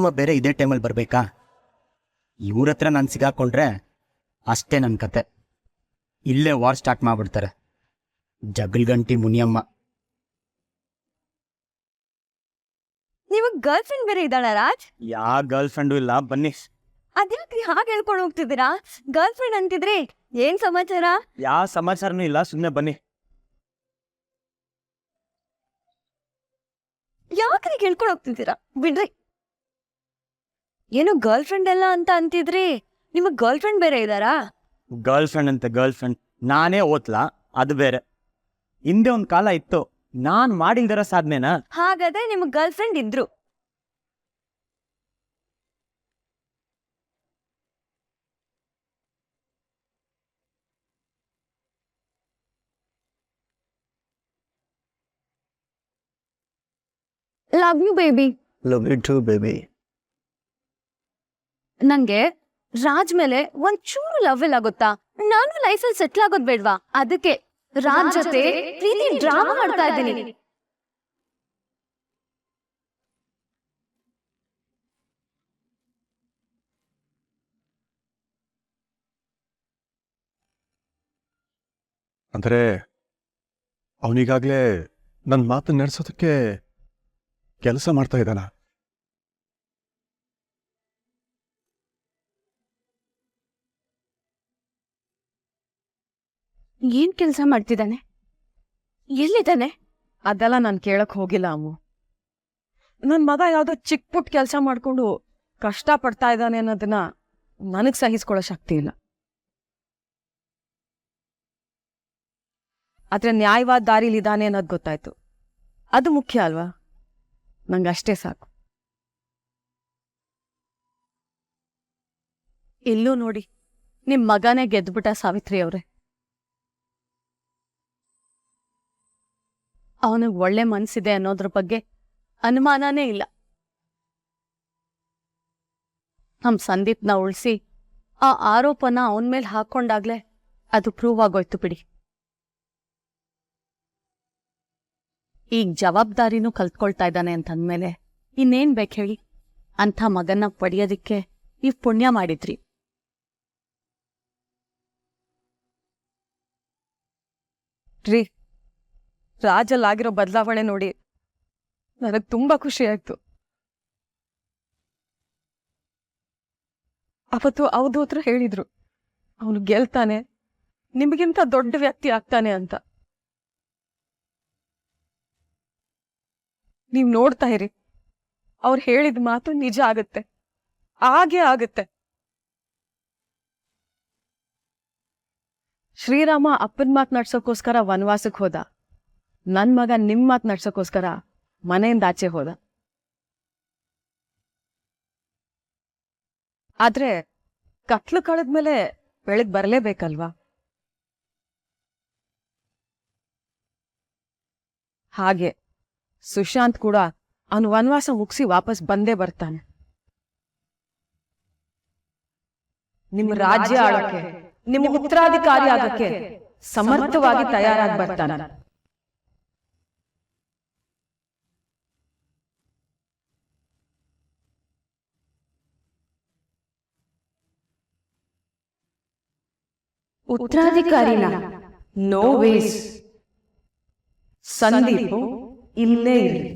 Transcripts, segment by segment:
ಮುನಿಯಮ್ಮ ಬೇರೆ ಇದೇ ಟೈಮಲ್ಲಿ ಬರಬೇಕಾ? ಇವ್ರ ಹತ್ರ ನಾನು ಸಿಗಾಕೊಂಡ್ರೆ ಅಷ್ಟೇ ನನ್ನ ಕತೆ. ಇಲ್ಲೇ ವಾರ್ ಸ್ಟಾರ್ಟ್ ಮಾಡಿಬಿಡ್ತಾರೆ. ಜಗಲ್ಗಂಟಿ ಮುನಿಯಮ್ಮ. ನಿಮಗ್ ಗರ್ಲ್ ಫ್ರೆಂಡ್ ಬೇರೆ ಇದ್ದಾಳ ರಾಜ್? ಯಾವ ಗರ್ಲ್ ಫ್ರೆಂಡು ಇಲ್ಲ, ಬನ್ನಿ. ಅದ್ಯಾಕ್ರಿ ಹಾಗೆ ಹೇಳ್ಕೊಂಡು ಹೋಗ್ತಿದ್ದೀರಾ? ಗರ್ಲ್ ಫ್ರೆಂಡ್ ಅಂತಿದ್ರಿ, ಏನ್ ಸಮಾಚಾರ? ಯಾವ ಸಮಾಚಾರನೂ ಇಲ್ಲ, ಸುಮ್ಮನೆ ಬನ್ನಿ. ಯಾಕ್ರಿ ಕೇಳ್ಕೊಂಡು ಹೋಗ್ತಿದ್ದೀರಾ? ಬಿಡ್ರಿ. ಏನೋ ಗರ್ಲ್ ಫ್ರೆಂಡ್ ಎಲ್ಲ ಅಂತ ಅಂತಿದ್ರಿ, ನಿಮಗ್ ಗರ್ಲ್ ಫ್ರೆಂಡ್ ಬೇರೆ ಇದ್ದಾರಾ? ಗರ್ಲ್ ಫ್ರೆಂಡ್ ಅಂತ ಗರ್ಲ್ ಫ್ರೆಂಡ್ ನಾನೇ ಓದ್ಲಾ? ಅದು ಬೇರೆ. ಹಿಂದೆ ಒಂದು ಕಾಲ ಇತ್ತು, ನಾನ್ ಮಾಡಿಲ್ದಿರೋ ಸಾಧನೆನಾ? ಹಾಗಾದ್ರೆ ನಿಮಗ್ ಗರ್ಲ್ ಫ್ರೆಂಡ್ ಇದ್ರು. Love you baby. Love you too baby. ನಂಗೆ ರಾಜ್ ಮೇಲೆ ಒಂಚೂರು ಲವ್ ಇಲ್ಲ ಗೊತ್ತಾ? ನಾನು ಲೈಫಲ್ಲಿ ಸೆಟ್ಲ್ ಆಗೋದ್ ಬೇಡ್ವಾ? ಅದಕ್ಕೆ ರಾಜ್ ಜೊತೆ ಪ್ರೀತಿ ಡ್ರಾಮಾ ಮಾಡ್ತಾ ಇದ್ದೀನಿ. ಅಂದರೆ ಅವನಿಗಾಗಲೇ ನನ್ನ ಮಾತು ನಡೆಸೋದಕ್ಕೆ ಕೆಲಸ ಮಾಡ್ತಾ ಇದ್ದಾನ? ಏನ್ ಕೆಲಸ ಮಾಡ್ತಿದ್ದಾನೆ? ಎಲ್ಲಿದ್ದಾನೆ? ಅದೆಲ್ಲ ನಾನು ಕೇಳಕ್ ಹೋಗಿಲ್ಲ ಅಮ್ಮು. ನನ್ನ ಮಗ ಯಾವ್ದೋ ಚಿಕ್ಕ ಪುಟ್ಟ ಕೆಲಸ ಮಾಡ್ಕೊಂಡು ಕಷ್ಟ ಪಡ್ತಾ ಇದ್ದಾನೆ ಅನ್ನೋದನ್ನ ನನಗ್ ಸಹಿಸ್ಕೊಳ್ಳೋ ಶಕ್ತಿ ಇಲ್ಲ. ಆದ್ರೆ ನ್ಯಾಯವಾದ ದಾರಿಲಿದ್ದಾನೆ ಅನ್ನೋದು ಗೊತ್ತಾಯ್ತು. ಅದು ಮುಖ್ಯ ಅಲ್ವಾ? ನಂಗಷ್ಟೇ ಸಾಕು. ಇಲ್ಲೂ ನೋಡಿ, ನಿಮ್ ಮಗನೇ ಗೆದ್ಬಿಟ್ಟ ಸಾವಿತ್ರಿ ಅವ್ರೆ. ಅವನಿಗೆ ಒಳ್ಳೆ ಮನ್ಸಿದೆ ಅನ್ನೋದ್ರ ಬಗ್ಗೆ ಅನುಮಾನನೇ ಇಲ್ಲ. ನಮ್ ಸಂದೀಪ್ನ ಉಳಿಸಿ ಆ ಆರೋಪನ ಅವನ ಮೇಲೆ ಹಾಕೊಂಡಾಗ್ಲೇ ಅದು ಪ್ರೂವ್ ಆಗೋಯ್ತು ಬಿಡಿ. ಈಗ ಜವಾಬ್ದಾರಿನೂ ಕಲ್ತ್ಕೊಳ್ತಾ ಇದ್ದಾನೆ ಅಂತಂದ್ಮೇಲೆ ಇನ್ನೇನ್ ಬೇಕು ಹೇಳಿ? ಅಂಥ ಮಗನ್ನ ಪಡೆಯೋದಿಕ್ಕೆ ನೀವ್ ಪುಣ್ಯ ಮಾಡಿದ್ರಿ. ರೀ, ರಾಜಲ್ಲಾಗಿರೋ ಬದಲಾವಣೆ ನೋಡಿ ನನಗೆ ತುಂಬಾ ಖುಷಿ ಆಯ್ತು. ಅವತ್ತು ಅವಧೂತ್ರ ಹೇಳಿದ್ರು, ಅವನು ಗೆಲ್ತಾನೆ, ನಿಮಗಿಂತ ದೊಡ್ಡ ವ್ಯಕ್ತಿ ಆಗ್ತಾನೆ ಅಂತ. ನೀವ್ ನೋಡ್ತಾ ಇರಿ, ಅವ್ರು ಹೇಳಿದ ಮಾತು ನಿಜ ಆಗತ್ತೆ, ಹಾಗೇ ಆಗತ್ತೆ. ಶ್ರೀರಾಮ ಅಪ್ಪನ ಮಾತು ನಡ್ಸೋಕ್ಕೋಸ್ಕರ ವನವಾಸಕ್ಕೆ ಹೋದ, ನನ್ ಮಗ ನಿಮ್ ಮಾತು ನಡ್ಸೋಕ್ಕೋಸ್ಕರ ಮನೆಯಿಂದ ಆಚೆ ಹೋದ. ಆದ್ರೆ ಕತ್ಲು ಕಳೆದ್ಮೇಲೆ ಬೆಳಗ್ ಬರಲೇಬೇಕಲ್ವಾ? ಹಾಗೆ ಸುಶಾಂತ್ ಕೂಡ ಅವನು ವನವಾಸ ಮುಗಿಸಿ ವಾಪಸ್ ಬಂದೇ ಬರ್ತಾನೆ. ನಿಮ್ಮ ರಾಜ್ಯ ಆಳಕ್ಕೆ, ನಿಮ್ಮ ಉತ್ತರಾಧಿಕಾರಿ ಆಗಕ್ಕೆ ಸಮರ್ಥವಾಗಿ ತಯಾರಾಗಿ ಬರ್ತಾನೆ. ಉತ್ತರಾಧಿಕಾರಿನ? No ways. ಸಂದೀಪ್ ಇಲ್ಲೇ ಇರಲಿ.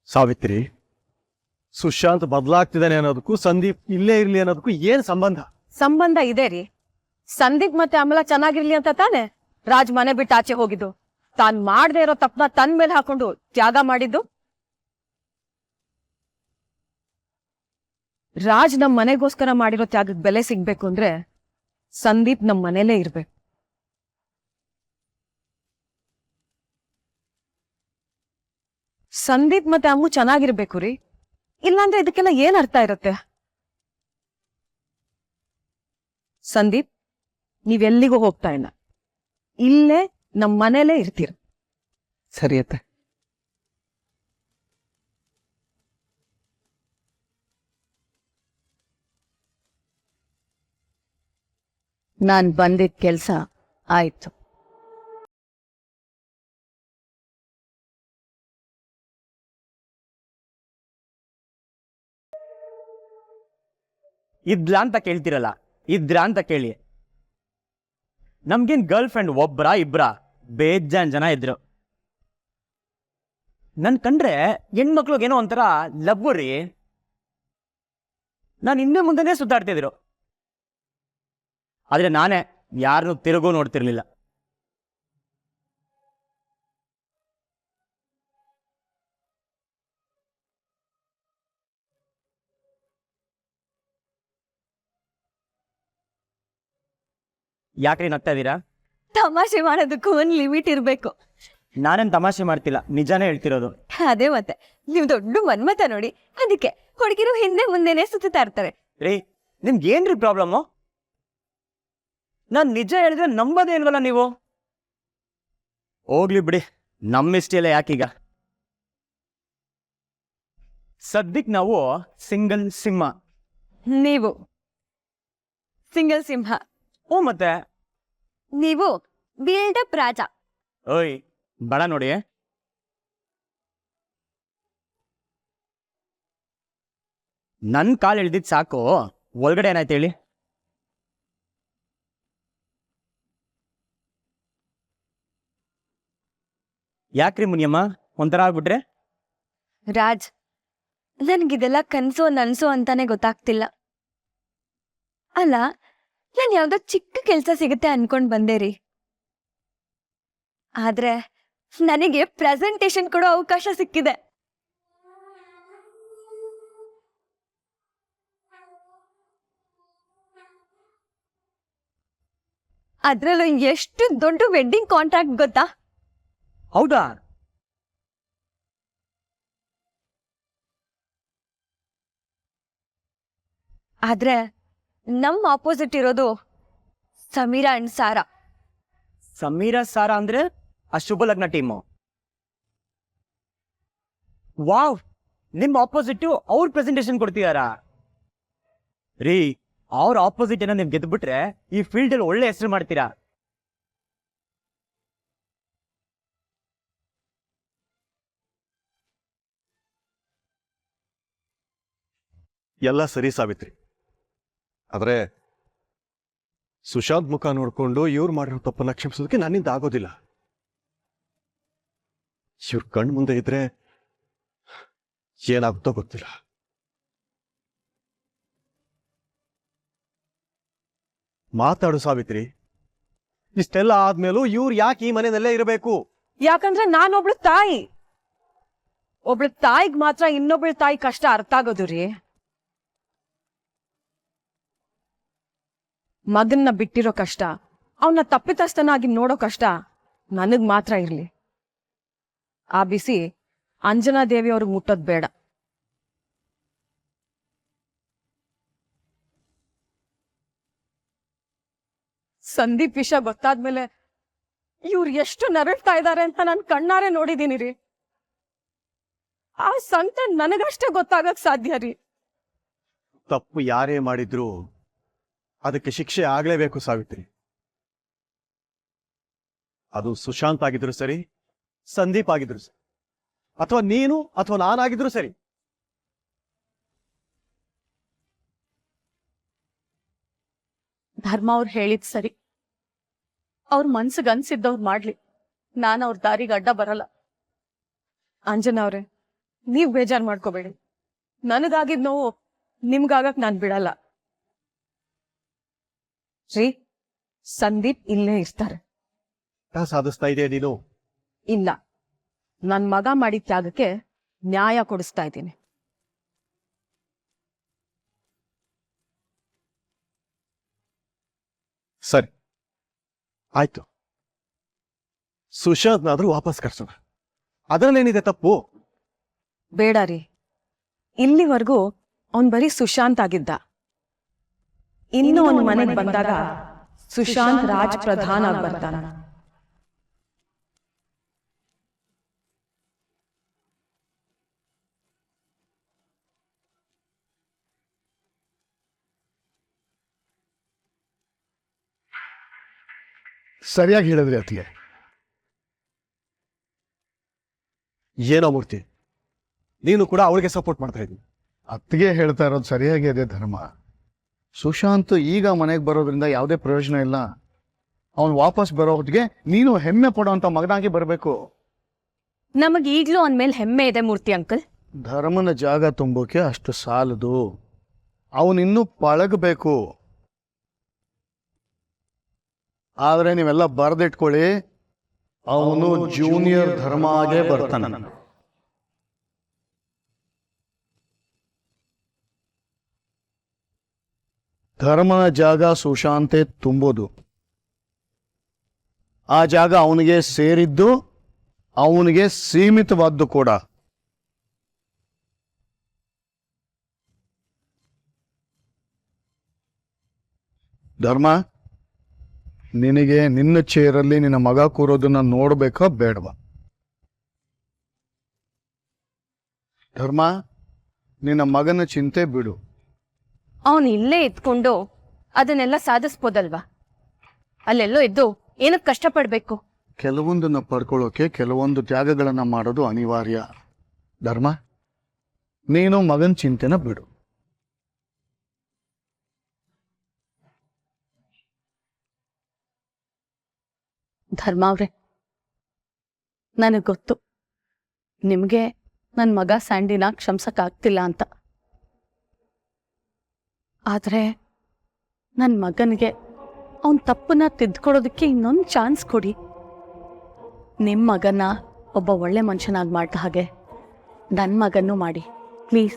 ಸಾವಿತ್ರಿ, ಸುಶಾಂತ್ ಬದಲಾಗ್ತಿದ್ದಾನೆ ಅನ್ನೋದಕ್ಕೂ ಸಂದೀಪ್ ಇಲ್ಲೇ ಇರ್ಲಿ ಅನ್ನೋದಕ್ಕೂ ಏನ್ ಸಂಬಂಧ? ಸಂಬಂಧ ಇದೆ ರೀ. ಸಂದೀಪ್ ಮತ್ತೆ ಅಮಲ ಚೆನ್ನಾಗಿರ್ಲಿ ಅಂತ ತಾನೆ ರಾಜ್ ಮನೆ ಬಿಟ್ಟು ಆಚೆ ಹೋಗಿದ್ದು. ತಾನ್ ಮಾಡದೇ ಇರೋ ತಪ್ಪನ ತನ್ ಮೇಲೆ ಹಾಕೊಂಡು ತ್ಯಾಗ ಮಾಡಿದ್ದು. ರಾಜ್ ನಮ್ ಮನೆಗೋಸ್ಕರ ಮಾಡಿರೋ ತ್ಯಾಗಕ್ಕೆ ಬೆಲೆ ಸಿಗ್ಬೇಕು ಅಂದ್ರೆ ಸಂದೀಪ್ ನಮ್ ಮನೇಲೇ ಇರ್ಬೇಕು. ಸಂದೀಪ್ ಮತ್ತೆ ಅಮ್ಮು ಚೆನ್ನಾಗಿರ್ಬೇಕು ರೀ, ಇಲ್ಲಾಂದ್ರೆ ಇದಕ್ಕೆಲ್ಲ ಏನ್ ಅರ್ಥ ಇರುತ್ತೆ? ಸಂದೀಪ್, ನೀವೆಲ್ಲಿಗೂ ಹೋಗ್ತಾ ಇಲ್ಲ, ಇಲ್ಲೇ ನಮ್ ಮನೇಲೇ ಇರ್ತೀರ. ಸರಿಯತ್ತೆ. ನಾನ್ ಬಂದಿದ್ ಕೆಲ್ಸ ಆಯ್ತು. ಇದ್ಲಾ ಅಂತ ಕೇಳ್ತಿರಲ್ಲ, ಇದ್ರಾ ಅಂತ ಕೇಳಿ. ನಮ್ಗೇನ್ ಗರ್ಲ್ ಫ್ರೆಂಡ್ ಒಬ್ರಾ ಇಬ್ರಾ, ಬೇಜಾನ್ ಜನ ಇದ್ರು. ನನ್ ಕಂಡ್ರೆ ಹೆಣ್ಮಕ್ಳಿಗೇನೋ ಒಂಥರ ಲವ್ ರೀ. ನಾನು ಹಿಂದೆ ಮುಂದೆನೇ ಸುತ್ತಾಡ್ತಿದ್ರು, ಆದ್ರೆ ನಾನೇ ಯಾರನ್ನು ತಿರುಗೂ ನೋಡ್ತಿರ್ಲಿಲ್ಲ. ಯಾಕ್ರಿ ನಗ್ತಾ ಇದೀರಾ? ತಮಾಷೆ ಮಾಡೋದಕ್ಕೂ ಒಂದ್ ಲಿಮಿಟ್ ಇರ್ಬೇಕು. ನಾನೇನ್ ತಮಾಷೆ ಮಾಡ್ತಿಲ್ಲ, ನಿಜಾನೇ ಹೇಳ್ತಿರೋದು. ಅದೇ ಮತ್ತೆ, ನೀವು ದೊಡ್ಡ ಮನ್ಮತ ನೋಡಿ, ಅದಕ್ಕೆ ಹುಡುಗಿರು ಹಿಂದೆ ಮುಂದೆನೆ ಸುತ್ತಾ ಇರ್ತಾರೆ. ರೀ, ನಿಮ್ಗೇನ್ರಿ ಪ್ರಾಬ್ಲಮ್ಮು? ನಾನ್ ನಿಜ ಹೇಳಿದ್ರೆ ನಂಬೋದೇ ಇಲ್ವಲ್ಲ ನೀವು. ಹೋಗ್ಲಿ ಬಿಡಿ, ನಮ್ಮಿಷ್ಟೆಲ್ಲ ಯಾಕೀಗ. ಸದ್ಯಕ್ ನಾವು ಸಿಂಗಲ್ ಸಿಂಹ. ನೀವು ಸಿಂಗಲ್ ಸಿಂಹ. ಮತ್ತೆ ನೀವು ಬಿಲ್ಡಪ್ ರಾಜ. ಓಯ್ ಬಡ ನೋಡಿ. ನನ್ ಕಾಲ್ ಎಳ್ದಿದ್ ಸಾಕು, ಒಳಗಡೆ ಏನಾಯ್ತು ಹೇಳಿ? ಯಾಕ್ರಿ ಮುನಿಯಮ್ಮ ಒಂಥರ ಆಗ್ಬಿಟ್ರೆ? ರಾಜ್, ನನ್ಗಿದೆಲ್ಲ ಕನ್ಸೋ ನನ್ಸೋ ಅಂತಾನೆ ಗೊತ್ತಾಗ್ತಿಲ್ಲ. ಅಲ್ಲ, ನಾನ್ ಯಾವ್ದೋ ಚಿಕ್ಕ ಕೆಲ್ಸ ಸಿಗುತ್ತೆ ಅನ್ಕೊಂಡ್ ಬಂದೆ ರೀ. ಆದ್ರೆ ನನಗೆ ಪ್ರೆಸೆಂಟೇಶನ್ ಕೊಡೋ ಅವಕಾಶ ಸಿಕ್ಕಿದೆ. ಅದ್ರಲ್ಲೂ ಎಷ್ಟು ದೊಡ್ಡ ವೆಡ್ಡಿಂಗ್ ಕಾಂಟ್ರಾಕ್ಟ್ ಗೊತ್ತಾ? ಹೌದಾ? ಆದ್ರೆ ನಮ್ ಆಪೋಸಿಟ್ ಇರೋದು ಸಮೀರಾ ಅಂಡ್ ಸಾರಾ. ಸಮೀರಾ ಸಾರಾ ಅಂದ್ರೆ ಆ ಶುಭ ಲಗ್ನ ಟೀಮು. ವಾವ್, ನಿಮ್ ಆಪೋಸಿಟ್ ಅವ್ರ ಪ್ರೆಸೆಂಟೇಶನ್ ಕೊಡ್ತಿದಾರಾ? ರೀ, ಅವ್ರ ಆಪೋಸಿಟ್ ಏನೋ ನೀವು ಗೆದ್ಬಿಟ್ರೆ ಈ ಫೀಲ್ಡ್ ಅಲ್ಲಿ ಒಳ್ಳೆ ಹೆಸರು ಮಾಡ್ತೀರಾ. ಎಲ್ಲ ಸರಿ ಸಾವಿತ್ರಿ, ಆದ್ರೆ ಸುಶಾಂತ್ ಮುಖ ನೋಡ್ಕೊಂಡು ಇವ್ರು ಮಾಡಿರೋ ತಪ್ಪನ್ನ ಕ್ಷಮಿಸೋದಕ್ಕೆ ನನ್ನಿಂದ ಆಗೋದಿಲ್ಲ. ಇವ್ರ ಕಣ್ ಮುಂದೆ ಇದ್ರೆ ಏನಾಗುತ್ತೋ ಗೊತ್ತಿಲ್ಲ. ಮಾತಾಡು ಸಾವಿತ್ರಿ, ಇಷ್ಟೆಲ್ಲ ಆದ್ಮೇಲೂ ಇವ್ರು ಯಾಕೆ ಈ ಮನೆಯಲ್ಲೇ ಇರಬೇಕು? ಯಾಕಂದ್ರೆ ನಾನೊಬ್ಳು ತಾಯಿ. ಒಬ್ಳು ತಾಯಿಗ್ ಮಾತ್ರ ಇನ್ನೊಬ್ಳ ತಾಯಿ ಕಷ್ಟ ಅರ್ಥ ಆಗೋದು ರೀ. ಮಗನ್ನ ಬಿಟ್ಟಿರೋ ಕಷ್ಟ, ಅವನ್ನ ತಪ್ಪಿತಸ್ಥನಾಗಿ ನೋಡೋ ಕಷ್ಟ ನನಗ್ ಮಾತ್ರ ಇರ್ಲಿ. ಆ ಬಿಸಿ ಅಂಜನಾ ದೇವಿ ಅವ್ರಿಗೆ ಮುಟ್ಟೋದ್ ಬೇಡ. ಸಂದೀಪ್ ವಿಷಯ ಗೊತ್ತಾದ್ಮೇಲೆ ಇವ್ರು ಎಷ್ಟು ನರಳ್ತಾ ಇದ್ದಾರೆ ಅಂತ ನಾನು ಕಣ್ಣಾರೆ ನೋಡಿದೀನಿ ರೀ. ಆ ಸಂಕಟ ನನಗಷ್ಟೇ ಗೊತ್ತಾಗಕ್ ಸಾಧ್ಯ ರೀ. ತಪ್ಪು ಯಾರೇ ಮಾಡಿದ್ರು ಅದಕ್ಕೆ ಶಿಕ್ಷೆ ಆಗ್ಲೇಬೇಕು ಸಾವಿತ್ರಿ. ಅದು ಸುಶಾಂತ್ ಆಗಿದ್ರು ಸರಿ, ಸಂದೀಪ್ ಆಗಿದ್ರು ಸರಿ, ಅಥವಾ ನೀನು ಅಥವಾ ನಾನಾಗಿದ್ರು ಸರಿ. ಧರ್ಮ ಅವ್ರು ಹೇಳಿದ್ ಸರಿ. ಅವ್ರ ಮನ್ಸಿಗೆ ಅನ್ಸಿದ್ದವ್ರು ಮಾಡ್ಲಿ, ನಾನು ಅವ್ರ ದಾರಿಗೆ ಅಡ್ಡ ಬರಲ್ಲ. ಅಂಜನಾ ಅವ್ರೆ, ನೀವ್ ಬೇಜಾರ್ ಮಾಡ್ಕೋಬೇಡಿ. ನನಗಾಗಿದ್ ನೋವು ನಿಮ್ಗಾಗಕ್ ನಾನ್ ಬಿಡಲ್ಲ ರೀ. ಸಂದೀಪ್ ಇಲ್ಲೇ ಇರ್ತಾರೆ. ಸಾಧಿಸ್ತಾ ಇದೆಯಾ ನೀನು? ಇಲ್ಲ, ನನ್ ಮಗ ಮಾಡಿದ ತ್ಯಾಗಕ್ಕೆ ನ್ಯಾಯ ಕೊಡಿಸ್ತಾ ಇದ್ದೀನಿ. ಸರಿ ಆಯ್ತು, ಸುಶಾಂತ್ನಾದ್ರೂ ವಾಪಸ್ ಕರ್ಸೋಣ. ಅದರಲ್ಲೇನಿದೆ ತಪ್ಪು? ಬೇಡ ರೀ, ಇಲ್ಲಿವರೆಗೂ ಅವನ್ ಬರೀ ಸುಶಾಂತ್ ಆಗಿದ್ದ. ಇನ್ನು ಅವನ್ ಮನೆಗೆ ಬಂದಾಗ ಸುಶಾಂತ್ ರಾಜ್ ಪ್ರಧಾನ್ ಆಗಿ ಬರ್ತಾನ. ಸರಿಯಾಗಿ ಹೇಳಿದ್ರಿ ಅತ್ತಿಗೆ. ಏನೋ ಮೂರ್ತಿ, ನೀನು ಕೂಡ ಅವಳಿಗೆ ಸಪೋರ್ಟ್ ಮಾಡ್ತಾ ಇದ್ದೀನಿ. ಅತ್ತಿಗೆ ಹೇಳ್ತಾ ಇರೋದು ಸರಿಯಾಗಿ ಇದೆ ಧರ್ಮ. ಸುಶಾಂತ್ ಈಗ ಮನೆಗೆ ಬರೋದ್ರಿಂದ ಯಾವುದೇ ಪ್ರಯೋಜನ ಇಲ್ಲ. ಅವನು ವಾಪಸ್ ಬರೋ ಹೊತ್ತಿಗೆ ನೀನು ಹೆಮ್ಮೆ ಪಡೋಂಥ ಮಗನಾಗಿ ಬರಬೇಕು. ನಮಗ್ ಈಗ್ಲೂ ಅವನ್ ಮೇಲೆ ಹೆಮ್ಮೆ ಇದೆ ಮೂರ್ತಿ ಅಂಕಲ್. ಧರ್ಮನ ಜಾಗ ತುಂಬೋಕೆ ಅಷ್ಟು ಸಾಲದು. ಅವನಿನ್ನೂ ಪಳಗಬೇಕು. ಆದ್ರೆ ನೀವೆಲ್ಲ ಬರೆದಿಟ್ಕೊಳ್ಳಿ, ಅವನು ಜೂನಿಯರ್ ಧರ್ಮ ಆಗೇ ಬರ್ತಾನೆ. ಧರ್ಮನ ಜಾಗ ಸುಶಾಂತೆ ತುಂಬೋದು. ಆ ಜಾಗ ಅವನಿಗೆ ಸೇರಿದ್ದು, ಅವನಿಗೆ ಸೀಮಿತವಾದ್ದು ಕೂಡ. ಧರ್ಮ, ನಿನಗೆ ನಿನ್ನ ಚೇರಲ್ಲಿ ನಿನ್ನ ಮಗ ಕೂರೋದನ್ನ ನೋಡ್ಬೇಕಾ ಬೇಡವಾ? ಧರ್ಮ, ನಿನ್ನ ಮಗನ ಚಿಂತೆ ಬಿಡು. ಅವನ್ ಇಲ್ಲೇ ಇದ್ಕೊಂಡು ಅದನ್ನೆಲ್ಲ ಸಾಧಿಸ್ಬೋದಲ್ವಾ? ಅಲ್ಲೆಲ್ಲೋ ಇದ್ದು ಏನಕ್ಕೆ ಕಷ್ಟಪಡ್ಬೇಕು? ಕೆಲವೊಂದನ್ನ ಪಡ್ಕೊಳ್ಳೋಕೆ ಕೆಲವೊಂದು ತ್ಯಾಗಗಳನ್ನ ಮಾಡೋದು ಅನಿವಾರ್ಯ. ಧರ್ಮ, ನೀನು ಮಗನ ಚಿಂತೆನ ಬಿಡು. ಧರ್ಮ ಅವ್ರೆ, ನನಗೆ ಗೊತ್ತು ನಿಮಗೆ ನನ್ನ ಮಗ ಸ್ಯಾಂಡಿನ ಕ್ಷಮಿಸಕ್ಕಾಗ್ತಿಲ್ಲ ಅಂತ. ಆದರೆ ನನ್ನ ಮಗನಿಗೆ ಅವನ ತಪ್ಪನ್ನ ತಿದ್ದುಕೊಡೋದಕ್ಕೆ ಇನ್ನೊಂದು ಚಾನ್ಸ್ ಕೊಡಿ. ನಿಮ್ಮ ಮಗನ ಒಬ್ಬ ಒಳ್ಳೆ ಮನುಷ್ಯನಾಗಿ ಮಾಡಿದ ಹಾಗೆ ನನ್ನ ಮಗನ್ನೂ ಮಾಡಿ ಪ್ಲೀಸ್.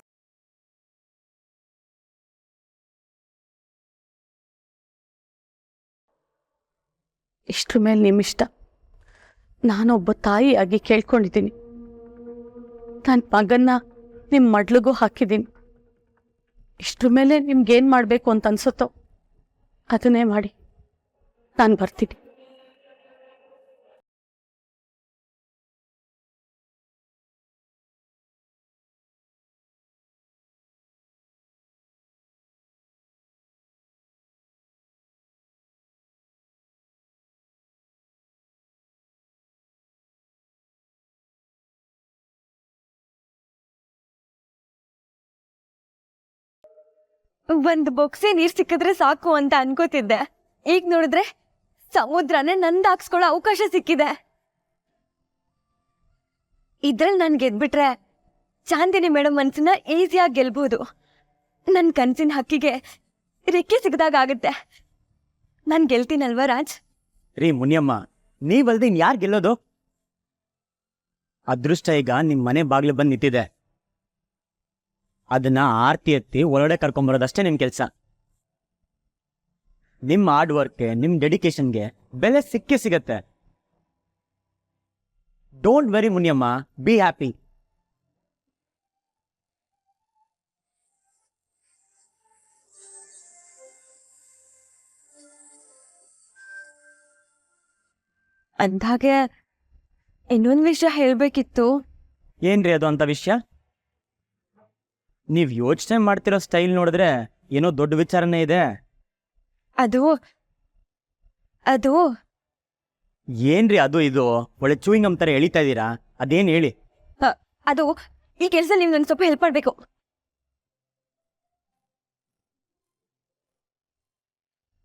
ಇಷ್ಟ್ರ ಮೇಲೆ ನಿಮ್ಮಿಷ್ಟ. ನಾನೊಬ್ಬ ತಾಯಿಯಾಗಿ ಕೇಳ್ಕೊಂಡಿದ್ದೀನಿ. ನನ್ನ ಮಗನ್ನ ನಿಮ್ಮ ಮಡ್ಲಿಗೂ ಹಾಕಿದ್ದೀನಿ. ಇಷ್ಟ್ರ ಮೇಲೆ ನಿಮ್ಗೇನು ಮಾಡಬೇಕು ಅಂತ ಅನ್ಸುತ್ತೋ ಅದನ್ನೇ ಮಾಡಿ. ನಾನು ಬರ್ತೀನಿ. ಒಂದ್ ಬೊಕ್ಸೆ ನೀರ್ ಸಿಕ್ಕಿದ್ರೆ ಸಾಕು ಅಂತ ಅನ್ಕೋತಿದ್ದೆ. ಈಗ ನೋಡಿದ್ರೆ ಸಮುದ್ರನೇ ನಂದಾಕ್ಸ್ಕೊಳ್ಳೋ ಅವಕಾಶ ಸಿಕ್ಕಿದೆ. ಇದ್ರಲ್ಲಿ ನಾನ್ ಗೆದ್ಬಿಟ್ರೆ ಚಾಂದಿನಿ ಮೇಡಮ್ ಮನ್ಸನ್ನ ಈಸಿಯಾಗಿ ಗೆಲ್ಬಹುದು. ನನ್ ಕನ್ಸಿನ ಹಕ್ಕಿಗೆ ರೆಕ್ಕೆ ಸಿಗದಾಗ ಆಗುತ್ತೆ. ನಾನ್ ಗೆಲ್ತೀನಲ್ವಾ ರಾಜ್? ರೀ ಮುನಿಯಮ್ಮ, ನೀವಲ್ದೆ ಯಾರು ಗೆಲ್ಲೋದು? ಅದೃಷ್ಟ ಈಗ ನಿಮ್ಮ ಮನೆ ಬಾಗಿಲು ಬಂದು ನಿಂತಿದೆ. ಅದನ್ನ ಆರ್ತಿ ಎತ್ತಿ ಒಳಗಡೆ ಕರ್ಕೊಂಬರೋದಷ್ಟೇ ನಿಮ್ಮ ಕೆಲಸ. ನಿಮ್ಮ ಹಾರ್ಡ್ ವರ್ಕ್ಗೆ, ನಿಮ್ಮ ಡೆಡಿಕೇಶನ್ಗೆ ಬೆಲೆ ಸಿಕ್ಕೇ ಸಿಗತ್ತೆ. Don't very Muniyamma, be happy. ಅಂದಾಗೆ ಇನ್ನೊಂದ್ ವಿಷಯ ಹೇಳ್ಬೇಕಿತ್ತು. ಏನ್ರಿ ಅದು ಅಂತ ವಿಷಯ? ನೀವು ಯೋಚನೆ ಮಾಡ್ತಿರೋ ಸ್ಟೈಲ್ ನೋಡಿದ್ರೆ ಏನೋ ದೊಡ್ಡ ವಿಚಾರನೇ ಇದೆ. ಅದು ಅದು ಏನ್ರಿ ಅದು ಇದು? ಒಳ್ಳೆ ಚೂಯಿಂಗ್ ಥರ ಎಳಿತಾ ಇದ್ದೀರಾ, ಅದೇನು ಹೇಳಿ. ಅದು ಈ ಕೆಲಸ ನೀವು ನನ್ಗೆ ಸ್ವಲ್ಪ ಹೆಲ್ಪ್ ಮಾಡ್ಬೇಕು.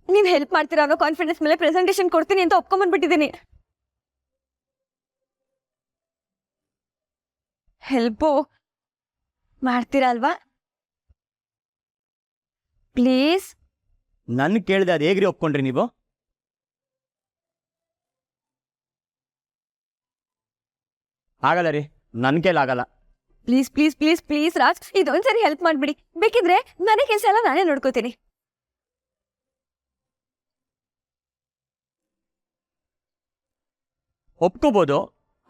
ನೀವ್ ಹೆಲ್ಪ್ ಮಾಡ್ತೀರಾ ಅನ್ನೋ ಕಾನ್ಫಿಡೆನ್ಸ್ ಮೇಲೆ ಪ್ರೆಸೆಂಟೇಶನ್ ಕೊಡ್ತೀನಿ ಅಂತ ಒಪ್ಕೊಂಡ್ಬಂದ್ಬಿಟ್ಟಿದ್ದೀನಿ. ಹೆಲ್ಪು ಮಾಡ್ತೀರಾ ಅಲ್ವಾ? ಪ್ಲೀಸ್. ನನ್ನ ಕೇಳಿದೆ ಅದು ಹೇಗ್ರಿ ಒಪ್ಕೊಂಡ್ರಿ ನೀವು? ಆಗಲ್ಲ ರೀ, ನನ್ನ ಕೈಲಾಗಲ್ಲ. Please please please please Raj, ಇದೊಂದ್ಸರಿ ಹೆಲ್ಪ್ ಮಾಡ್ಬಿಡಿ. ಬೇಕಿದ್ರೆ ಮನೆ ಕೆಲಸ ಎಲ್ಲ ನಾನೇ ನೋಡ್ಕೋತೀನಿ. ಒಪ್ಕೋಬೋದು,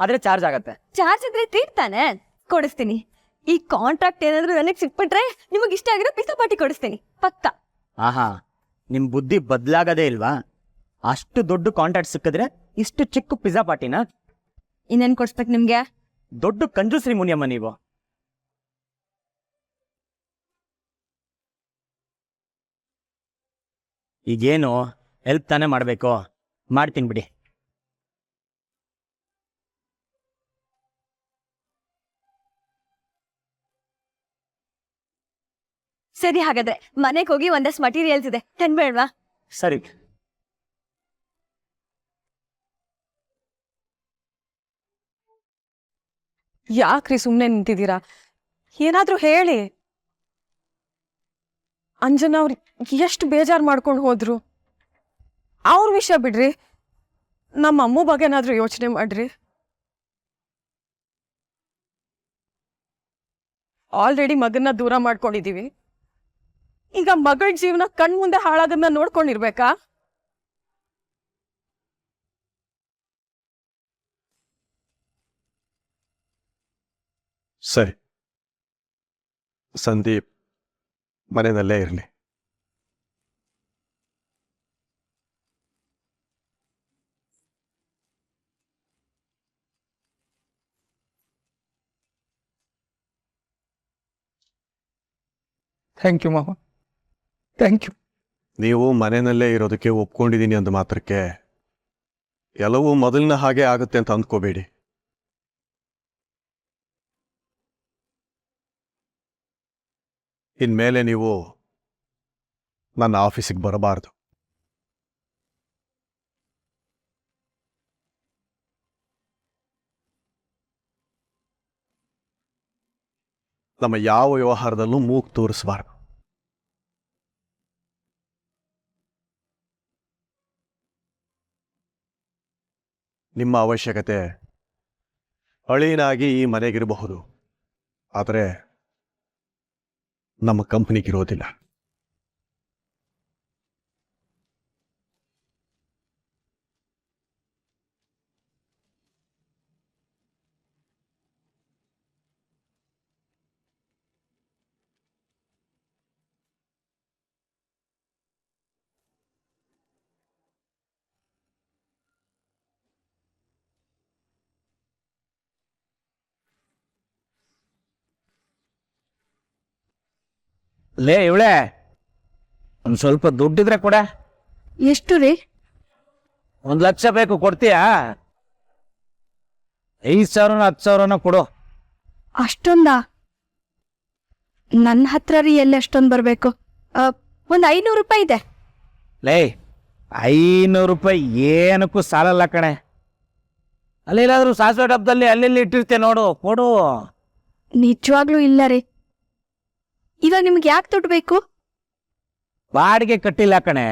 ಆದರೆ ಚಾರ್ಜ್ ಆಗತ್ತೆ. ಚಾರ್ಜ್ ಇದ್ರೆ ತೀರ್ತಾನೆ, ಕೊಡಿಸ್ತೀನಿ. ಈ ಕಾಂಟ್ರಾಕ್ಟ್ ಏನಾದ್ರು ನನಗೆ ಸಿಕ್ಬಿಟ್ರೆ ನಿಮಗೆ ಇಷ್ಟ ಆಗಿರೋ ಪಿಜ್ಜಾ ಪಾರ್ಟಿ ಕೊಡಿಸ್ತೀನಿ ಪಕ್ಕ. ಆಹಾ, ನಿಮ್ಮ ಬುದ್ಧಿ ಬದಲಾಗದೇ ಇಲ್ವಾ? ಅಷ್ಟು ದೊಡ್ಡ ಕಾಂಟ್ರಾಕ್ಟ್ ಸಿಕ್ಕಿದ್ರೆ ಇಷ್ಟು ಚಿಕ್ಕ ಪಿಜ್ಜಾ ಪಾರ್ಟಿನ? ಇನ್ನೇನು ಕೊಡಿಸ್ಬೇಕು ನಿಮ್ಗೆ? ದೊಡ್ಡ ಕಂಜೂಸ್ರಿ ಮುನಿಯಮ್ಮ ನೀವು. ಈಗೇನು ಹೆಲ್ಪ್ ತಾನೇ ಮಾಡಬೇಕು. ಮಾಡ್ತೀನಿ ಬಿಡಿ. ಸರಿ, ಹಾಗಾದ್ರೆ ಮನೆಗೆ ಹೋಗಿ ಒಂದಷ್ಟು ಮಟೀರಿಯಲ್ಸ್ ಇದೆ, ತಂದ್ಬೇಡ್ವಾ? ಸರಿ. ಯಾಕ್ರಿ ಸುಮ್ಮನೆ ನಿಂತಿದ್ದೀರಾ? ಏನಾದ್ರೂ ಹೇಳಿ. ಅಂಜನಾ ಅವ್ರು ಎಷ್ಟು ಬೇಜಾರು ಮಾಡ್ಕೊಂಡು ಹೋದ್ರು. ಅವ್ರ ವಿಷಯ ಬಿಡ್ರಿ, ನಮ್ಮ ಅಮ್ಮ ಬಗ್ಗೆ ಏನಾದ್ರೂ ಯೋಚನೆ ಮಾಡ್ರಿ. ಆಲ್ರೆಡಿ ಮಗನ್ನ ದೂರ ಮಾಡ್ಕೊಂಡಿದೀವಿ, ಈಗ ಮಗಳ ಜೀವನ ಕಣ್ಮುಂದೆ ಹಾಳಾಗನ್ನ ನೋಡ್ಕೊಂಡಿರ್ಬೇಕಾ? ಸರಿ, ಸಂದೀಪ್ ಮನೆಯಲ್ಲೇ ಇರಲಿ. ಥ್ಯಾಂಕ್ ಯು ಮಾವ, ಥ್ಯಾಂಕ್ ಯು. ನೀವು ಮನೆಯಲ್ಲೇ ಇರೋದಕ್ಕೆ ಒಪ್ಕೊಂಡಿದ್ದೀನಿ ಅಂದ ಮಾತ್ರಕ್ಕೆ ಎಲ್ಲವೂ ಮೊದಲಿನ ಹಾಗೆ ಆಗುತ್ತೆ ಅಂತ ಅಂದ್ಕೋಬೇಡಿ. ಇನ್ಮೇಲೆ ನೀವು ನನ್ನ ಆಫೀಸಿಗೆ ಬರಬಾರ್ದು. ನಮ್ಮ ಯಾವ ವ್ಯವಹಾರದಲ್ಲೂ ಮೂಗು ತೋರಿಸಬಾರ್ದು. ನಿಮ್ಮ ಅವಶ್ಯಕತೆ ಅಳಿನಾಗಿ ಈ ಮನೆಗಿರಬಹುದು, ಆದರೆ ನಮ್ಮ ಕಂಪನಿಗಿರೋದಿಲ್ಲ. ಲೇ ಇವಳೆ, ಒಂದು ಸ್ವಲ್ಪ ದುಡ್ಡಿದ್ರೆ ಕೊಡ. ಎಷ್ಟು ರೀ? 1,00,000 ಬೇಕು, ಕೊಡ್ತೀಯಾ? 5,000 10,000 ಕೊಡು. ಅಷ್ಟೊಂದಾ? ನನ್ನ ಹತ್ರ ರೀ ಎಲ್ಲಿ ಅಷ್ಟೊಂದು ಬರಬೇಕು? ಒಂದು 500 ರೂಪಾಯಿ ಇದೆ. ಲೇ, 500 ರೂಪಾಯಿ ಏನಕ್ಕೂ ಸಾಲಲ್ಲ ಕಣೆ. ಅಲ್ಲೇನಾದ್ರೂ ಸಾಸಿವೆ ಡಬ್ಬದಲ್ಲಿ ಅಲ್ಲಿ ಇಟ್ಟಿರ್ತೆ ನೋಡು, ಕೊಡು. ನಿಜವಾಗ್ಲೂ ಇಲ್ಲ ರೀ. ಇವಾಗ ನಿಮ್ಗೆ ಯಾಕೆ ದುಡ್ಡು ಬೇಕು? ಬಾಡಿಗೆ ಕಟ್ಟಿಲ್ಲ ಕಣೆ.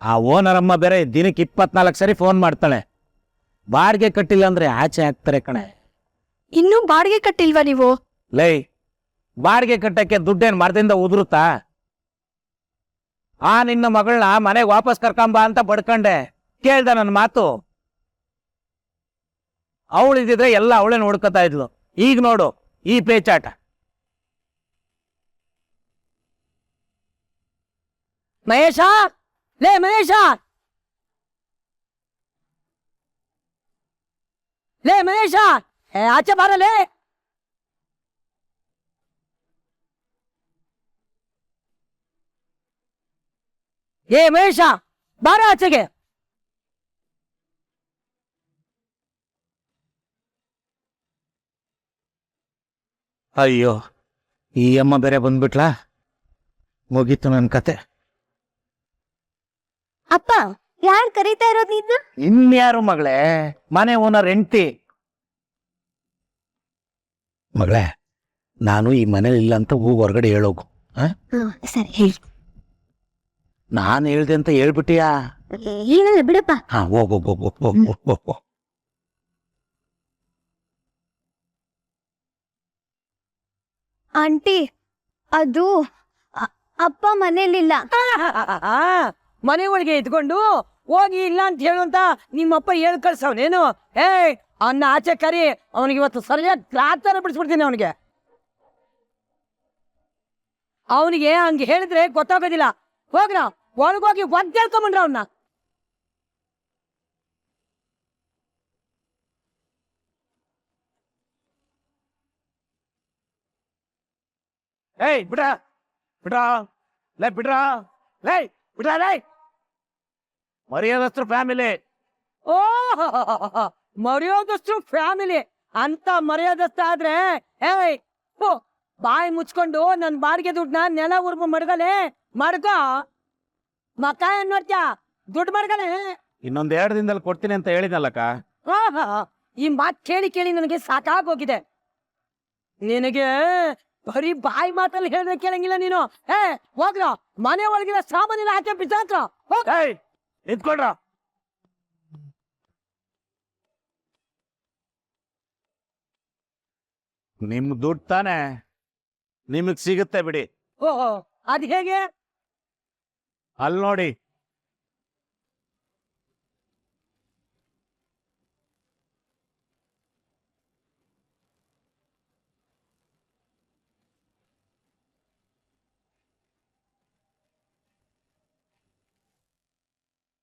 ಆ ಓನರ್ ಅಮ್ಮ ಬೇರೆ ದಿನಕ್ಕೆ 24 ಸರಿ ಫೋನ್ ಮಾಡ್ತಾಳೆ. ಬಾಡಿಗೆ ಕಟ್ಟಿಲ್ಲ ಅಂದ್ರೆ ಆಚೆ ಹಾಕ್ತಾರೆ ಕಣೆ. ಇನ್ನೂ ಬಾಡಿಗೆ ಕಟ್ಟಿಲ್ವಾ ನೀವು? ಲೈ, ಬಾಡಿಗೆ ಕಟ್ಟಕ್ಕೆ ದುಡ್ಡೇನು ಮರದಿಂದ ಉದುರುತ್ತಾ? ಆ ನಿನ್ನ ಮಗಳನ್ನ ಮನೆಗೆ ವಾಪಸ್ ಕರ್ಕೊಂಬ ಅಂತ ಬಡ್ಕಂಡೆ. ಕೇಳ್ದ ನನ್ನ ಮಾತು? ಅವಳಿದ್ರೆ ಎಲ್ಲ ಅವಳೇ ನೋಡ್ಕೊತಾ ಇದ್ಲು. ಈಗ ನೋಡು ಈ ಪೇಚಾಟ. ಮಹೇಶ, ಲೇ ಮಹೇಶ, ಲೇ ಮಹೇಶ, ಆಚೆ ಬಾರಲೇ. ಏ ಮಹೇಶ, ಬಾರ ಆಚೆಗೆ. ಅಯ್ಯೋ, ಈ ಅಮ್ಮ ಬೇರೆ ಬಂದ್ಬಿಟ್ಲಾ? ಮುಗೀತು ನನ್ನ ಕತೆ. ಅಪ್ಪ, ಯಾರು ಕರೀತಾ ಇರೋದು ನೀನು? ಇನ್ಯಾರು ಮಗಳೇ, ಮನೆ ಓನರ್ ಹೆಂಡ್ತಿ. ಮಗಳೇ, ನಾನು ಈ ಮನೇಲಿ ಇಲ್ಲ ಅಂತ ಹೊರಗಡೆ ಹೇಳೋಗು. ಸರಿ, ಹೇಳಿ. ನಾನು ಹೇಳ್ದೆ ಅಂತ ಹೇಳ್ಬಿಟ್ಟಿಯಾ? ಏನಲ್ಲ ಬಿಡಪ್ಪ. ಹಾ, ಹೋಗು. ಆಂಟಿ, ಅದು ಅಪ್ಪ ಮನೇಲಿಲ್ಲ. ಮನೆ ಒಳಗೆ ಇದ್ಕೊಂಡು ಹೋಗಿ ಇಲ್ಲ ಅಂತ ಹೇಳುವಂತ ನಿಮ್ಮಪ್ಪ ಹೇಳ್ ಕಳ್ಸವನೇನು? ಅವನ್ನ ಆಚೆ ಕರಿ, ಅವನಿಗೆ ಇವತ್ತು ಸರಿಯಾಗಿ ಕ್ಲಾತರ ಬಿಡಿಸ್ಬಿಡ್ತೀನಿ. ಅವನಿಗೆ ಹಂಗೆ ಹೇಳಿದ್ರೆ ಗೊತ್ತಾಗೋದಿಲ್ಲ. ಹೋಗ್ರ ಒಳಗೋಗಿ ಒದ್ದೇಳ್ಕೊಂಬಂಡ್ರ ಅವನ್ನ. ಬಿಡ್ರಾ, ಲೇ ಬಿಡ್ರಾ, ಲೇ ಬಿಡ್ರಾ, ಲೇ ಮರ್ಯಾದಸ್ತ್ರ ಫ್ಯಾಮಿಲಿ. ಓ ಮರ್ಯಾದಸ್ತು ಫ್ಯಾಮಿಲಿ ಅಂತ ಮರ್ಯಾದಸ್ತ ಆದ್ರೆ ಏಯ್ ಹೋ, ಬಾಯಿ ಮುಚ್ಕೊಂಡು ನನ್ ಬಾಡಿಗೆ ದುಡ್ಡನ್ನ ನೆಲ ಉರ್ಬು ಮಡ್ಗಲೆ ಮಡ್ಕೋ. ಮಕ್ಕ ಏನ್ ನೋಡ್ತ್ಯಾ? ದುಡ್ಡು ಮಡ್ಗಲೆ. ಇನ್ನೊಂದ್ 2 ದಿನದಲ್ಲಿ ಕೊಡ್ತೀನಿ ಅಂತ ಹೇಳಿದ್ನಲ್ಲಕ್ಕ. ಆಹಾ, ಈ ಮಾತ್ ಕೇಳಿ ಕೇಳಿ ನನಗೆ ಸಾಕಾಗೋಗಿದೆ. ನಿನಗೆ ಬರೀ ಬಾಯಿ ಮಾತಲ್ಲಿ ಹೇಳಿದ್ರೆ ಕೇಳಂಗಿಲ್ಲ ನೀನು. ಹೋಗ್ರ ಮನೆ ಒಳಗಿನ ಸಾಮಾನ್ಯ ಹಾಕಿ ಬಿಸಾಕ್ರ. ನಿಂತ್ಕೊಳ್ರ. ನಿಮ್ ದುಡ್ಡು ತಾನೆ, ನಿಮಗ್ ಸಿಗುತ್ತೆ ಬಿಡಿ. ಓಹೋ, ಅದ್ ಹೇಗೆ? ಅಲ್ಲಿ ನೋಡಿ